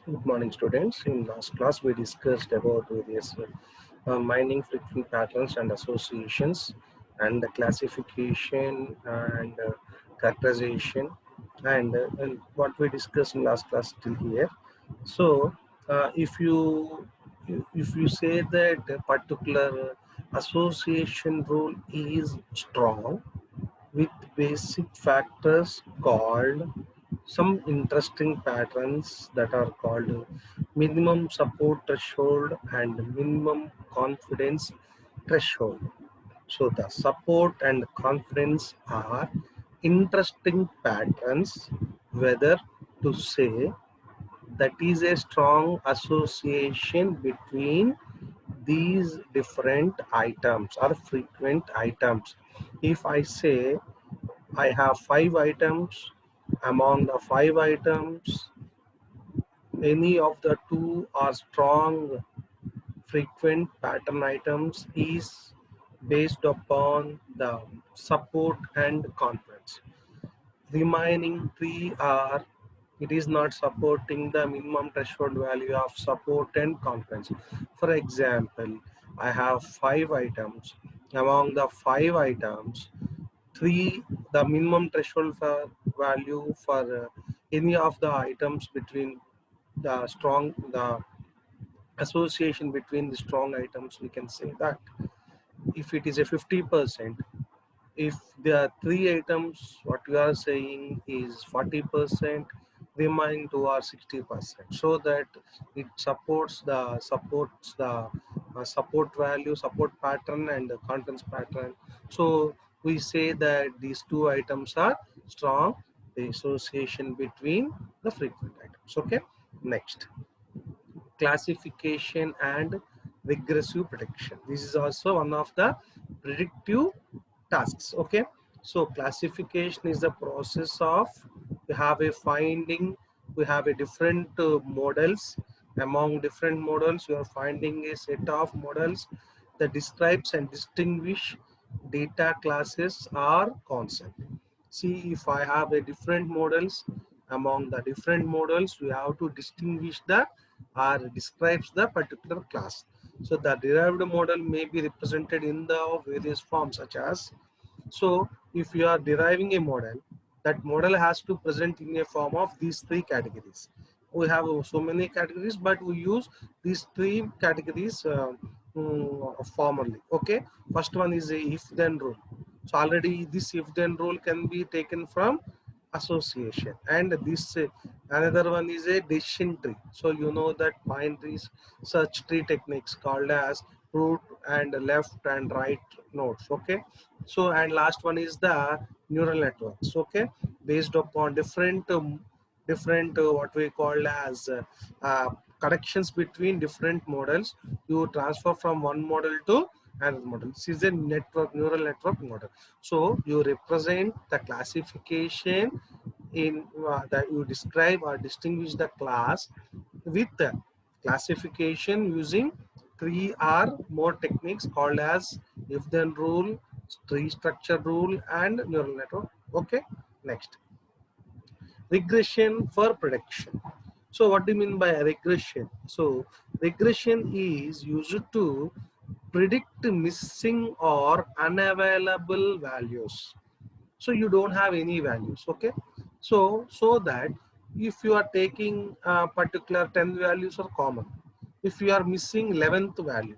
Good morning, students. In last class, we discussed about various mining frequent patterns and associations, and the classification and characterization, and what we discussed in last class till here. So, if you say that a particular association rule is strong with basic factors called some interesting patterns that are called minimum support threshold and minimum confidence threshold. So the support and confidence are interesting patterns, whether to say that is a strong association between these different items or frequent items. If I say I have 5 items, among the 5 items any of the two are strong frequent pattern items is based upon the support and confidence. Remaining three are it is not supporting the minimum threshold value of support and confidence. For example, I have 5 items. Among the 5 items, three the minimum threshold for value for any of the items between the association between the strong items, we can say that if it is a 50%, if there are 3 items, what we are saying is 40%, remaining two are 60%, so that it supports the support value, support pattern and the confidence pattern. So we say that these two items are strong, the association between the frequent items. Okay, next, classification and regressive prediction. This is also one of the predictive tasks. Okay, so classification is the process of we have a finding, we have a different models. Among different models, you are finding a set of models that describes and distinguish data classes or concept. See, if I have a different models, among the different models we have to distinguish the or describes the particular class. So the derived model may be represented in the various forms such as, so if you are deriving a model, that model has to present in a form of these three categories. We have so many categories, but we use these three categories formally. Okay, first one is a if then rule. So already this if then rule can be taken from association, and this another one is a decision tree. So you know that binaries search tree techniques called as root and left and right nodes. Okay, so and last one is the neural networks. Okay, based upon different what we call as connections between different models, you transfer from one model to another model. This is a network, neural network model. So you represent the classification in that you describe or distinguish the class with the classification using three or more techniques called as if then rule, tree structure rule and neural network. Okay, next, regression for prediction. So what do you mean by regression? So regression is used to predict missing or unavailable values. So you don't have any values. Okay, so that if you are taking particular 10 values are common, if you are missing 11th value,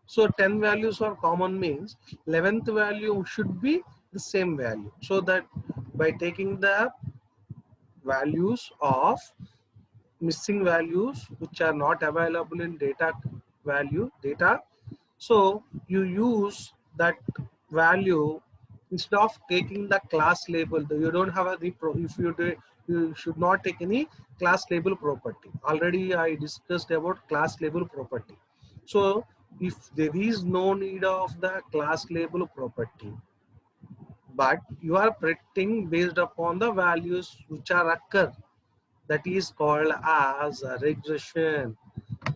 so 10 values are common means 11th value should be the same value, so that by taking the values of missing values which are not available in data, so you use that value instead of taking the class label. You don't have a if you do, you should not take any class label property. Already I discussed about class label property. So if there is no need of the class label property, but you are predicting based upon the values which are occur, that is called as a regression.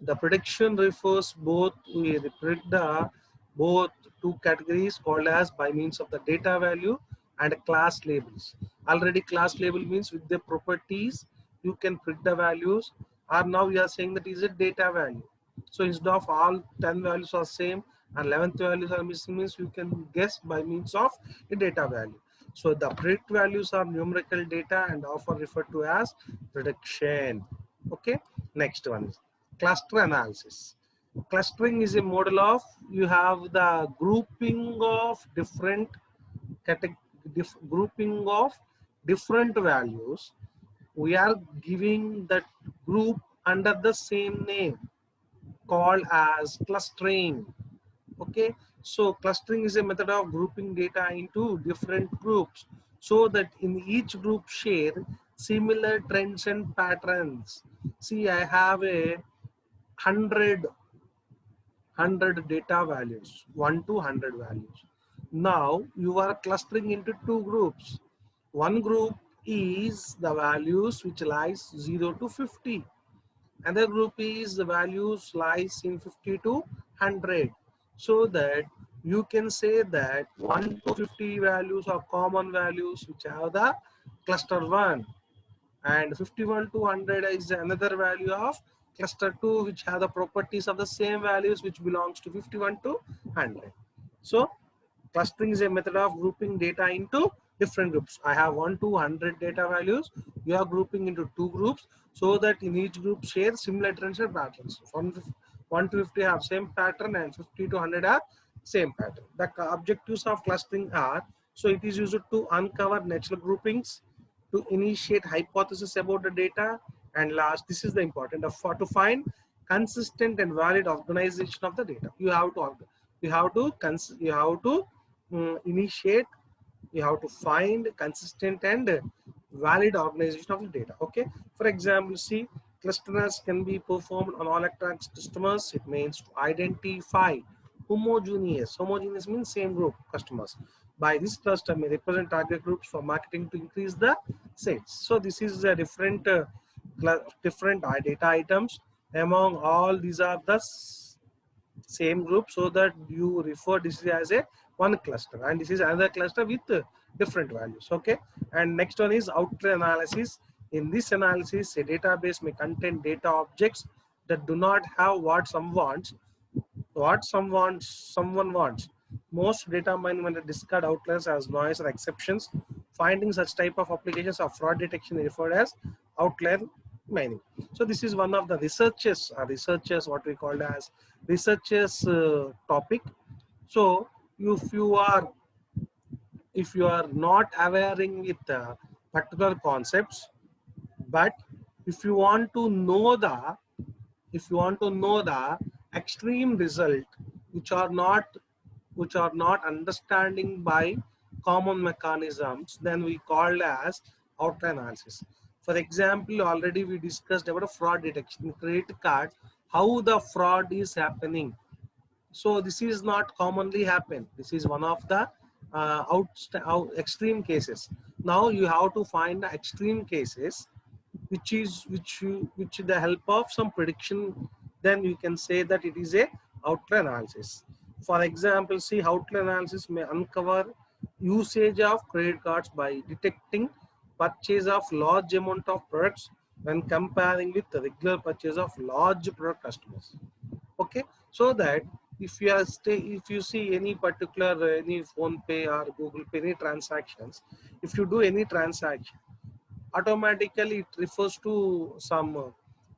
The prediction refers both, we predict the both two categories called as by means of the data value and class labels. Already class label means with the properties you can predict the values, or now we are saying that is a data value. So instead of all 10 values are same and 11th values are missing, means you can guess by means of a data value. So the predict values are numerical data and often referred to as prediction. Okay, next one is cluster analysis. Clustering is a model of, you have the grouping of different grouping of different values. We are giving that group under the same name called as clustering. Okay, so clustering is a method of grouping data into different groups so that in each group share similar trends and patterns. See, I have a 100 data values, 1 to 100 values. Now you are clustering into two groups. One group is the values which lies 0 to 50. Another group is the values lies in 50 to 100. So that you can say that 1 to 50 values are common values which have the cluster 1, and 51 to 100 is another value of cluster 2 which have the properties of the same values which belongs to 51 to 100. So clustering is a method of grouping data into different groups. I have 1 to 100 data values. You are grouping into two groups so that in each group share similar trends and patterns. From 1 to 50 have same pattern and 50 to 100 have same pattern. The objectives of clustering are, so it is used to uncover natural groupings, to initiate hypothesis about the data, and last, this is the important, for to find consistent and valid organization of the data. You have to initiate, you have to find consistent and valid organization of the data. Okay, for example, see, clusters can be performed on all electronics customers. It means to identify homogeneous means same group customers. By this cluster may represent target groups for marketing to increase the sales. So this is a different different data items. Among all these are the same group, so that you refer this as a one cluster, and this is another cluster with different values. Okay, and next one is outlier analysis. In this analysis, a database may contain data objects that do not have someone wants. Most data mining discard outliers as noise or exceptions. Finding such type of applications of fraud detection is referred as outlier mining. So this is one of the researchers what we call as researchers topic. So if you are not awareing with particular concepts, but if you want to know the extreme result which are not understanding by common mechanisms, then we call as outlier analysis. For example, already we discussed about fraud detection, credit card, how the fraud is happening. So this is not commonly happen. This is one of the extreme cases. Now you have to find the extreme cases which the help of some prediction, then you can say that it is a outlier analysis. For example, see, outlier analysis may uncover usage of credit cards by detecting purchase of large amount of products when comparing with the regular purchase of large product customers. Okay, so that if you see any particular any phone pay or Google Pay, any transactions, if you do any transaction, automatically it refers to some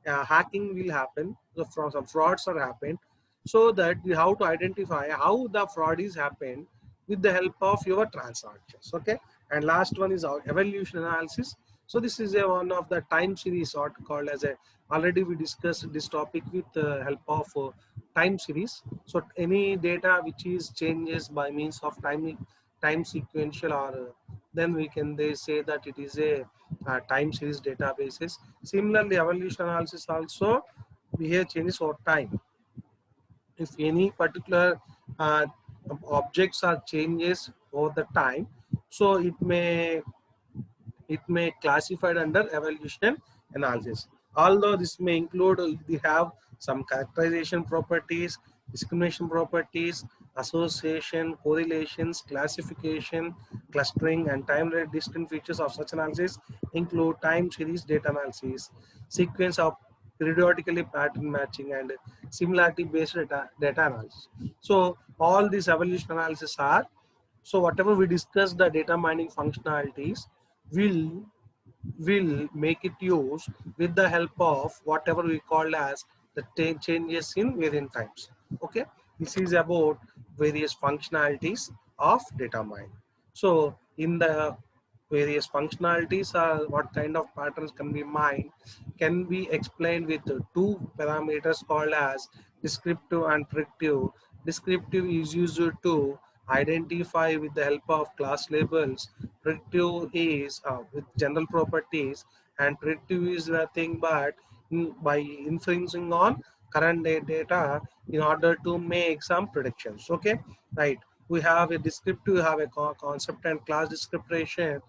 hacking will happen, some frauds are happened, so that you have to identify how the fraud is happened with the help of your transactions. Okay, and last one is our evaluation analysis. So this is a one of the time series or called as a, already we discussed this topic with the help of time series. So any data which is changes by means of time sequential, or then we can they say that it is a time series databases. Similarly, evaluation analysis also behave changes over time. If any particular uh, objects are changes over the time, so it may classified under evaluation analysis. Although this may include, we have some characterization properties, discrimination properties, association, correlations, classification, clustering, and time-related distinct features of such analysis include time series data analysis, sequence of periodically pattern matching, and similarity based data analysis. So all these evolution analysis are, so whatever we discuss the data mining functionalities will make it use with the help of whatever we call as the changes in variant times. Okay, this is about various functionalities of data mine. So in the various functionalities, what kind of patterns can be mined can be explained with two parameters called as descriptive and predictive. Descriptive is used to identify with the help of class labels. Predictive is with general properties, and predictive is nothing but by inferencing on current data in order to make some predictions. Okay, right. We have a descriptive, we have a concept and class description,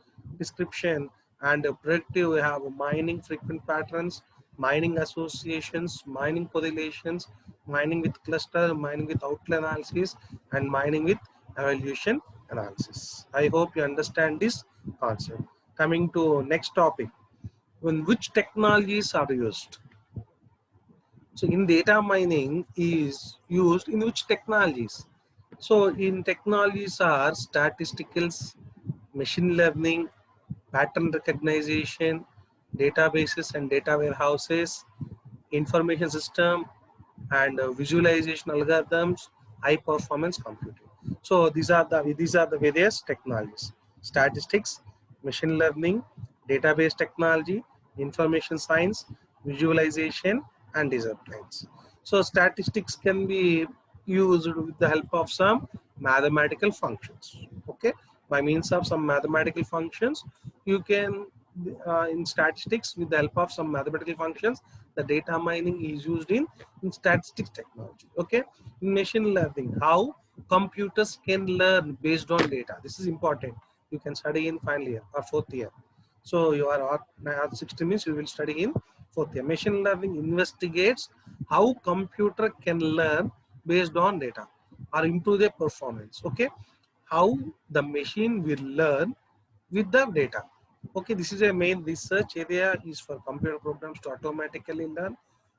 and a predictive, we have mining frequent patterns, mining associations, mining correlations, mining with cluster, mining with outlier analysis, and mining with evaluation analysis. I hope you understand this concept. Coming to next topic, when which technologies are used. So in data mining is used in which technologies? So in technologies are statisticals, machine learning, pattern recognition, databases and data warehouses, information system, and visualization algorithms, high performance computing. So these are the various technologies: statistics, machine learning, database technology, information science, visualization, and disciplines. So statistics can be used with the help of some mathematical functions. Okay, by means of some mathematical functions, you can in statistics, with the help of some mathematical functions, the data mining is used in statistics technology. Okay, in machine learning, how computers can learn based on data. This is important. You can study in final year or fourth year. So you are 60 means you will study in fourth year. Machine learning investigates how computer can learn based on data or improve their performance. Okay, how the machine will learn with the data. Okay, this is a main research area is for computer programs to automatically learn,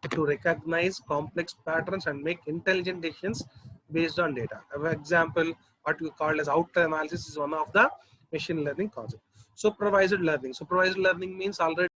to recognize complex patterns and make intelligent decisions based on data. For example, what we call as outlier analysis is one of the machine learning concept. Supervised learning. Supervised learning means already